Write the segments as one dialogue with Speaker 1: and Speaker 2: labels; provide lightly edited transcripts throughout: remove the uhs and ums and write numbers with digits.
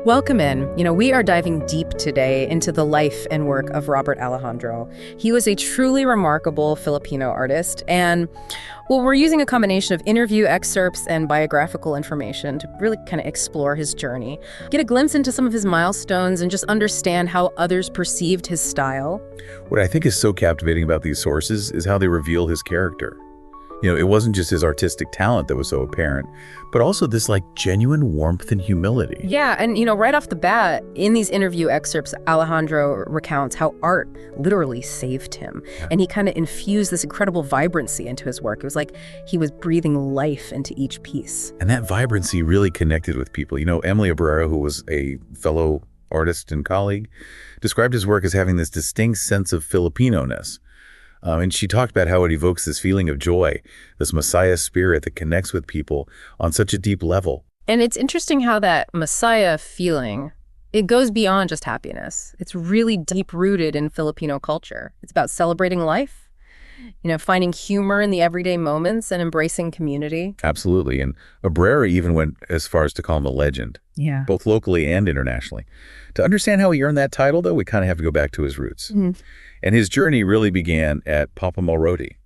Speaker 1: Welcome in. We are diving deep today into the life and work of Robert Alejandro. He was a truly remarkable Filipino artist, and we're using a combination of interview excerpts and biographical information to really kind of explore his journey, get a glimpse into some of his milestones, and just understand how others perceived his style.
Speaker 2: What I think is so captivating about these sources is how they reveal his character. It wasn't just his artistic talent that was so apparent, but also this genuine warmth and humility.
Speaker 1: Yeah, and right off the bat, in these interview excerpts, Alejandro recounts how art literally saved him. Yeah. And he kind of infused this incredible vibrancy into his work. It was like he was breathing life into each piece.
Speaker 2: And that vibrancy really connected with people. Emily Abrera, who was a fellow artist and colleague, described his work as having this distinct sense of Filipino-ness. And she talked about how it evokes this feeling of joy, this Messiah spirit that connects with people on such a deep level.
Speaker 1: And it's interesting how that Messiah feeling, it goes beyond just happiness. It's really deep-rooted in Filipino culture. It's about celebrating life, finding humor in the everyday moments and embracing community.
Speaker 2: Absolutely. And Abrera even went as far as to call him a legend, both locally and internationally. To understand how he earned that title, though, we kind of have to go back to his roots. Mm-hmm. And his journey really began at Papa Malroti,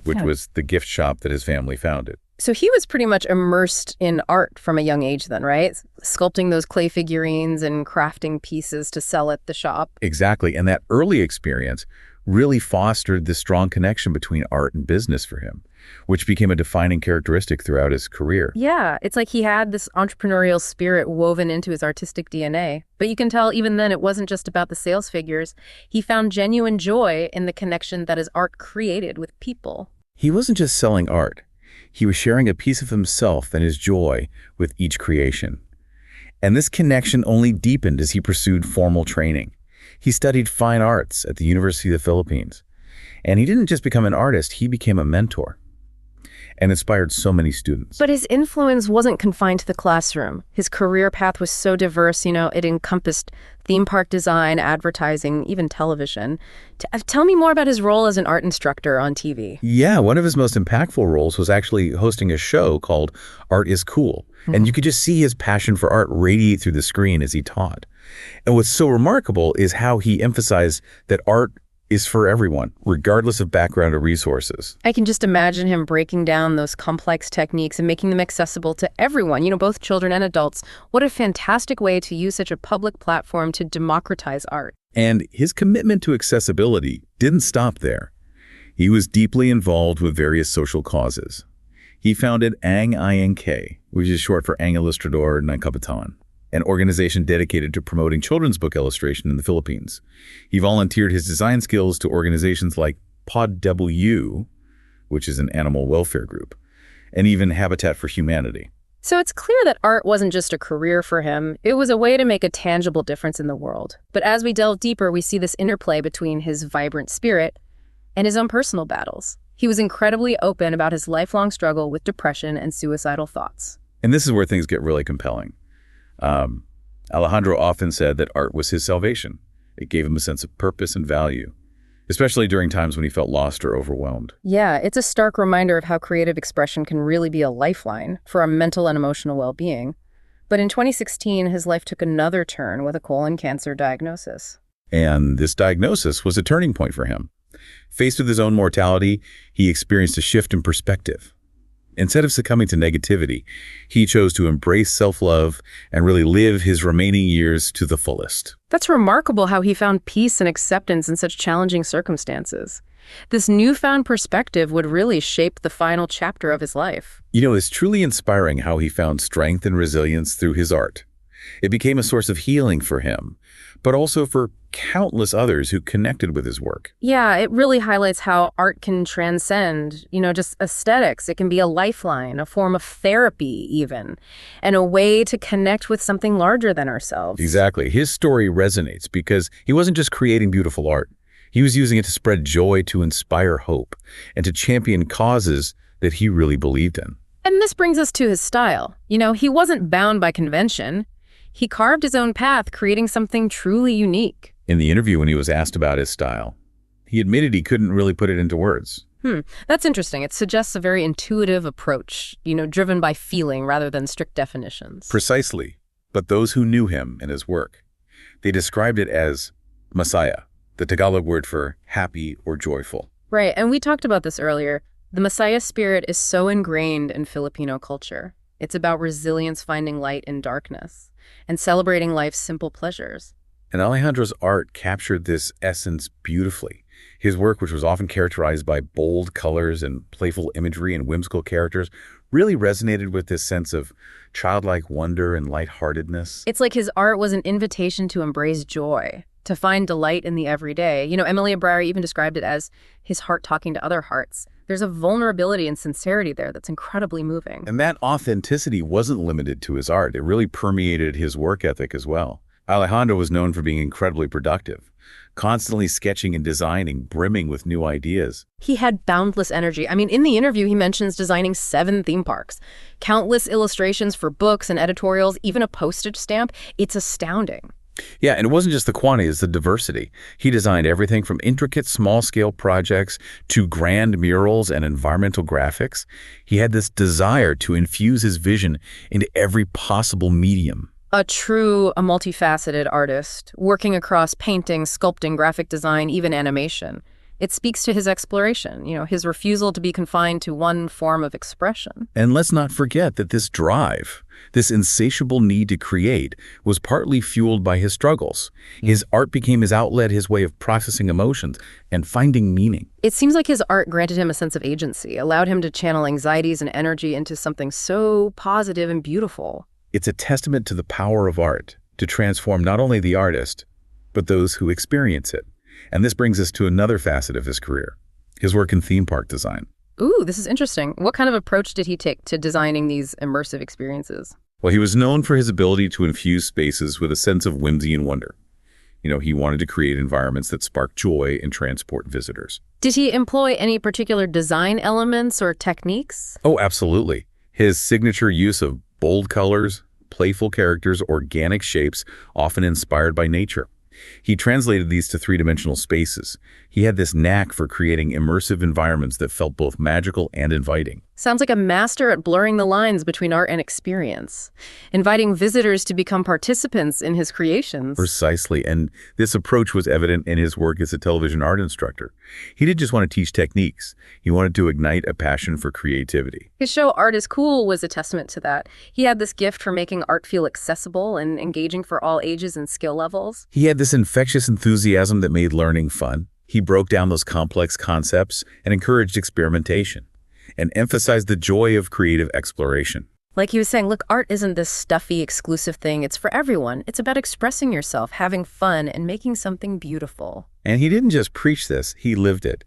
Speaker 2: which was the gift shop that his family founded.
Speaker 1: So he was pretty much immersed in art from a young age then, right? Sculpting those clay figurines and crafting pieces to sell at the shop.
Speaker 2: Exactly. And that early experience really fostered this strong connection between art and business for him, which became a defining characteristic throughout his career.
Speaker 1: Yeah, it's like he had this entrepreneurial spirit woven into his artistic DNA. But you can tell even then it wasn't just about the sales figures. He found genuine joy in the connection that his art created with people.
Speaker 2: He wasn't just selling art. He was sharing a piece of himself and his joy with each creation. And this connection only deepened as he pursued formal training. He studied fine arts at the University of the Philippines. And he didn't just become an artist, he became a mentor and inspired so many students.
Speaker 1: But his influence wasn't confined to the classroom. His career path was so diverse, it encompassed theme park design, advertising, even television. Tell me more about his role as an art instructor on TV.
Speaker 2: Yeah, one of his most impactful roles was actually hosting a show called Art is Cool. Mm-hmm. And you could just see his passion for art radiate through the screen as he taught. And what's so remarkable is how he emphasized that art is for everyone, regardless of background or resources.
Speaker 1: I can just imagine him breaking down those complex techniques and making them accessible to everyone, both children and adults. What a fantastic way to use such a public platform to democratize art.
Speaker 2: And his commitment to accessibility didn't stop there. He was deeply involved with various social causes. He founded Ang INK, which is short for Ang Ilustrador ng Kabataan, an organization dedicated to promoting children's book illustration in the Philippines. He volunteered his design skills to organizations like PodW, which is an animal welfare group, and even Habitat for Humanity.
Speaker 1: So it's clear that art wasn't just a career for him. It was a way to make a tangible difference in the world. But as we delve deeper, we see this interplay between his vibrant spirit and his own personal battles. He was incredibly open about his lifelong struggle with depression and suicidal thoughts.
Speaker 2: And this is where things get really compelling. Alejandro often said that art was his salvation. It gave him a sense of purpose and value, especially during times when he felt lost or overwhelmed.
Speaker 1: Yeah, it's a stark reminder of how creative expression can really be a lifeline for our mental and emotional well-being. But in 2016, his life took another turn with a colon cancer diagnosis.
Speaker 2: And this diagnosis was a turning point for him. Faced with his own mortality, he experienced a shift in perspective. Instead of succumbing to negativity, he chose to embrace self-love and really live his remaining years to the fullest.
Speaker 1: That's remarkable how he found peace and acceptance in such challenging circumstances. This newfound perspective would really shape the final chapter of his life.
Speaker 2: It's truly inspiring how he found strength and resilience through his art. It became a source of healing for him, but also for countless others who connected with his work.
Speaker 1: Yeah, it really highlights how art can transcend, just aesthetics. It can be a lifeline, a form of therapy even, and a way to connect with something larger than ourselves.
Speaker 2: Exactly. His story resonates because he wasn't just creating beautiful art. He was using it to spread joy, to inspire hope, and to champion causes that he really believed in.
Speaker 1: And this brings us to his style. He wasn't bound by convention. He carved his own path, creating something truly unique.
Speaker 2: In the interview, when he was asked about his style, he admitted he couldn't really put it into words.
Speaker 1: That's interesting. It suggests a very intuitive approach, driven by feeling rather than strict definitions.
Speaker 2: Precisely. but those who knew him and his work. They described it as Masaya, the Tagalog word for happy or joyful.
Speaker 1: Right, and we talked about this earlier. The Messiah spirit is so ingrained in Filipino culture. It's about resilience, finding light in darkness, and celebrating life's simple pleasures.
Speaker 2: And Alejandro's art captured this essence beautifully. His work, which was often characterized by bold colors and playful imagery and whimsical characters, really resonated with this sense of childlike wonder and lightheartedness.
Speaker 1: It's like his art was an invitation to embrace joy, to find delight in the everyday. You know, Emily Abrari even described it as his heart talking to other hearts. There's a vulnerability and sincerity there that's incredibly moving.
Speaker 2: And that authenticity wasn't limited to his art. It really permeated his work ethic as well. Alejandro was known for being incredibly productive, constantly sketching and designing, brimming with new ideas.
Speaker 1: He had boundless energy. I mean, in the interview, he mentions designing 7 theme parks, countless illustrations for books and editorials, even a postage stamp. It's astounding.
Speaker 2: Yeah, and it wasn't just the quantity, it's the diversity. He designed everything from intricate small-scale projects to grand murals and environmental graphics. He had this desire to infuse his vision into every possible medium.
Speaker 1: A multifaceted artist, working across painting, sculpting, graphic design, even animation. It speaks to his exploration, his refusal to be confined to one form of expression.
Speaker 2: And let's not forget that this drive, this insatiable need to create, was partly fueled by his struggles. His art became his outlet, his way of processing emotions and finding meaning.
Speaker 1: It seems like his art granted him a sense of agency, allowed him to channel anxieties and energy into something so positive and beautiful.
Speaker 2: It's a testament to the power of art to transform not only the artist, but those who experience it. And this brings us to another facet of his career, his work in theme park design.
Speaker 1: Ooh, this is interesting. What kind of approach did he take to designing these immersive experiences?
Speaker 2: Well, he was known for his ability to infuse spaces with a sense of whimsy and wonder. He wanted to create environments that spark joy and transport visitors.
Speaker 1: Did he employ any particular design elements or techniques?
Speaker 2: Oh, absolutely. His signature use of bold colors, playful characters, organic shapes, often inspired by nature. He translated these to three-dimensional spaces. He had this knack for creating immersive environments that felt both magical and inviting.
Speaker 1: Sounds like a master at blurring the lines between art and experience, inviting visitors to become participants in his creations.
Speaker 2: Precisely, and this approach was evident in his work as a television art instructor. He didn't just want to teach techniques. He wanted to ignite a passion for creativity.
Speaker 1: His show Art is Cool was a testament to that. He had this gift for making art feel accessible and engaging for all ages and skill levels.
Speaker 2: He had this infectious enthusiasm that made learning fun. He broke down those complex concepts and encouraged experimentation, and emphasized the joy of creative exploration.
Speaker 1: Like he was saying, look, art isn't this stuffy, exclusive thing. It's for everyone. It's about expressing yourself, having fun, and making something beautiful.
Speaker 2: And he didn't just preach this, he lived it.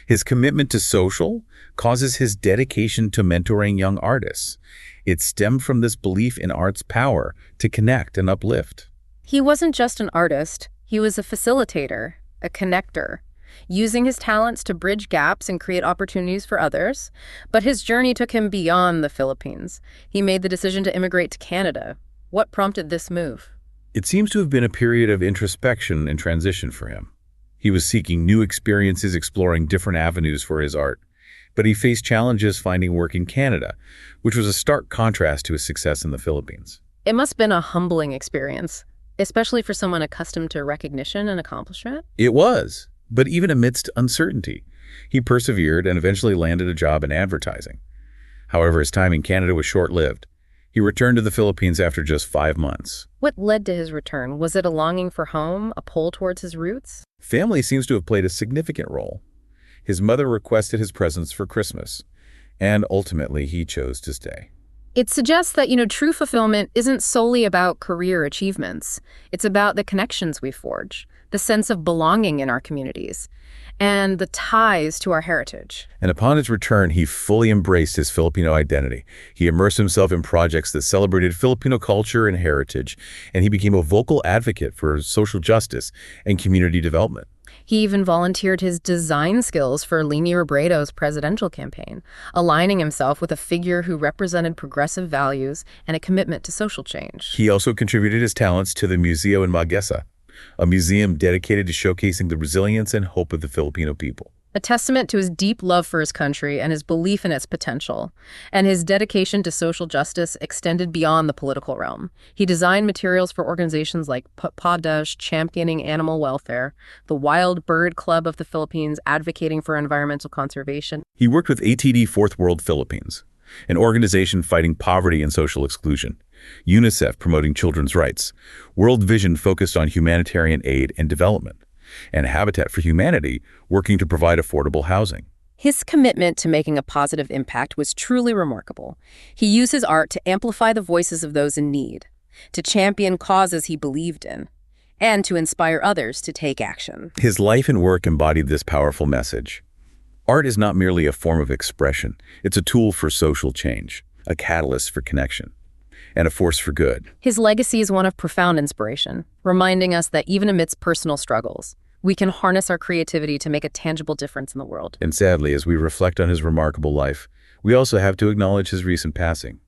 Speaker 2: His commitment to social causes his dedication to mentoring young artists. It stemmed from this belief in art's power to connect and uplift.
Speaker 1: He wasn't just an artist. He was a facilitator, a connector, using his talents to bridge gaps and create opportunities for others. But his journey took him beyond the Philippines. He made the decision to immigrate to Canada. What prompted this move?
Speaker 2: It seems to have been a period of introspection and transition for him. He was seeking new experiences, exploring different avenues for his art. But he faced challenges finding work in Canada, which was a stark contrast to his success in the Philippines.
Speaker 1: It must have been a humbling experience, especially for someone accustomed to recognition and accomplishment.
Speaker 2: It was. But even amidst uncertainty, he persevered and eventually landed a job in advertising. However, his time in Canada was short-lived. He returned to the Philippines after just 5 months.
Speaker 1: What led to his return? Was it a longing for home, a pull towards his roots?
Speaker 2: Family seems to have played a significant role. His mother requested his presence for Christmas, and ultimately he chose to stay.
Speaker 1: It suggests that, true fulfillment isn't solely about career achievements. It's about the connections we forge, the sense of belonging in our communities, and the ties to our heritage.
Speaker 2: And upon his return, he fully embraced his Filipino identity. He immersed himself in projects that celebrated Filipino culture and heritage, and he became a vocal advocate for social justice and community development.
Speaker 1: He even volunteered his design skills for Leni Robredo's presidential campaign, aligning himself with a figure who represented progressive values and a commitment to social change.
Speaker 2: He also contributed his talents to the Museo in Magesa, a museum dedicated to showcasing the resilience and hope of the Filipino people.
Speaker 1: a testament to his deep love for his country and his belief in its potential. And his dedication to social justice extended beyond the political realm. He designed materials for organizations like ThePodQast, championing animal welfare, the Wild Bird Club of the Philippines, advocating for environmental conservation.
Speaker 2: He worked with ATD Fourth World Philippines, an organization fighting poverty and social exclusion, UNICEF promoting children's rights, World Vision focused on humanitarian aid and development, and Habitat for Humanity working to provide affordable housing.
Speaker 1: His commitment to making a positive impact was truly remarkable. He used his art to amplify the voices of those in need, to champion causes he believed in, and to inspire others to take action.
Speaker 2: His life and work embodied this powerful message. Art is not merely a form of expression. It's a tool for social change, a catalyst for connection, and a force for good.
Speaker 1: His legacy is one of profound inspiration, reminding us that even amidst personal struggles, we can harness our creativity to make a tangible difference in the world.
Speaker 2: And sadly, as we reflect on his remarkable life, we also have to acknowledge his recent passing.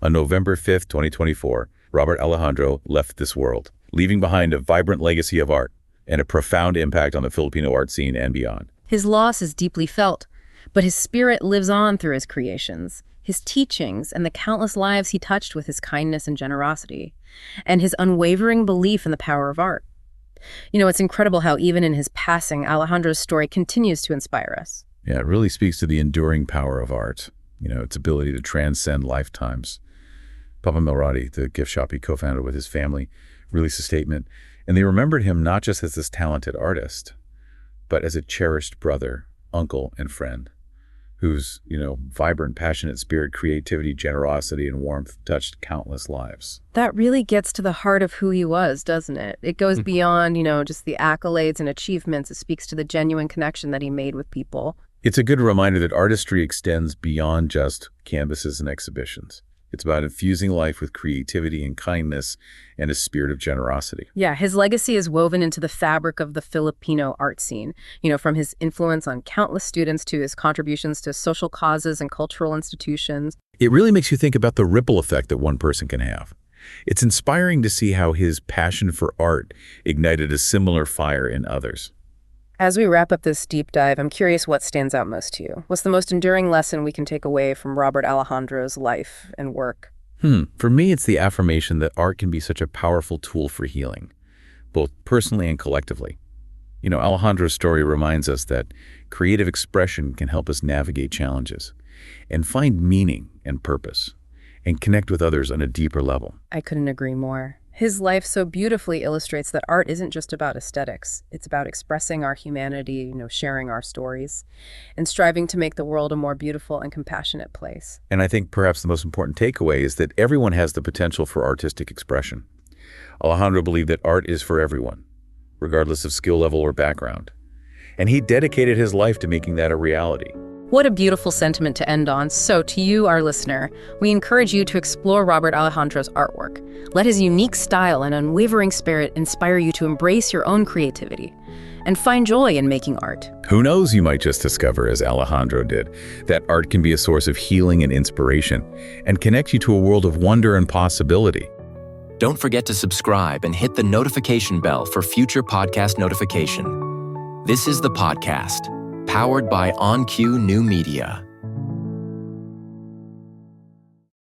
Speaker 2: On November 5th, 2024, Robert Alejandro left this world, leaving behind a vibrant legacy of art and a profound impact on the Filipino art scene and beyond.
Speaker 1: His loss is deeply felt, but his spirit lives on through his creations, his teachings, and the countless lives he touched with his kindness and generosity, and his unwavering belief in the power of art. You know, it's incredible how even in his passing, Alejandro's story continues to inspire us.
Speaker 2: Yeah, it really speaks to the enduring power of art, its ability to transcend lifetimes. Papa Melrati, the gift shop he co-founded with his family, released a statement, and they remembered him not just as this talented artist, but as a cherished brother, uncle, and friend whose, vibrant, passionate spirit, creativity, generosity, and warmth touched countless lives.
Speaker 1: That really gets to the heart of who he was, doesn't it? It goes beyond, just the accolades and achievements. It speaks to the genuine connection that he made with people.
Speaker 2: It's a good reminder that artistry extends beyond just canvases and exhibitions. It's about infusing life with creativity and kindness and a spirit of generosity.
Speaker 1: Yeah, his legacy is woven into the fabric of the Filipino art scene, from his influence on countless students to his contributions to social causes and cultural institutions.
Speaker 2: It really makes you think about the ripple effect that one person can have. It's inspiring to see how his passion for art ignited a similar fire in others.
Speaker 1: As we wrap up this deep dive, I'm curious what stands out most to you. What's the most enduring lesson we can take away from Robert Alejandro's life and work?
Speaker 2: For me, it's the affirmation that art can be such a powerful tool for healing, both personally and collectively. Alejandro's story reminds us that creative expression can help us navigate challenges and find meaning and purpose and connect with others on a deeper level.
Speaker 1: I couldn't agree more. His life so beautifully illustrates that art isn't just about aesthetics. It's about expressing our humanity, sharing our stories, and striving to make the world a more beautiful and compassionate place.
Speaker 2: And I think perhaps the most important takeaway is that everyone has the potential for artistic expression. Alejandro believed that art is for everyone, regardless of skill level or background. And he dedicated his life to making that a reality.
Speaker 1: What a beautiful sentiment to end on. So to you, our listener, we encourage you to explore Robert Alejandro's artwork. Let his unique style and unwavering spirit inspire you to embrace your own creativity and find joy in making art.
Speaker 2: Who knows, you might just discover, as Alejandro did, that art can be a source of healing and inspiration and connect you to a world of wonder and possibility.
Speaker 3: Don't forget to subscribe and hit the notification bell for future podcast notification. This is The Podcast, powered by OnQ New Media.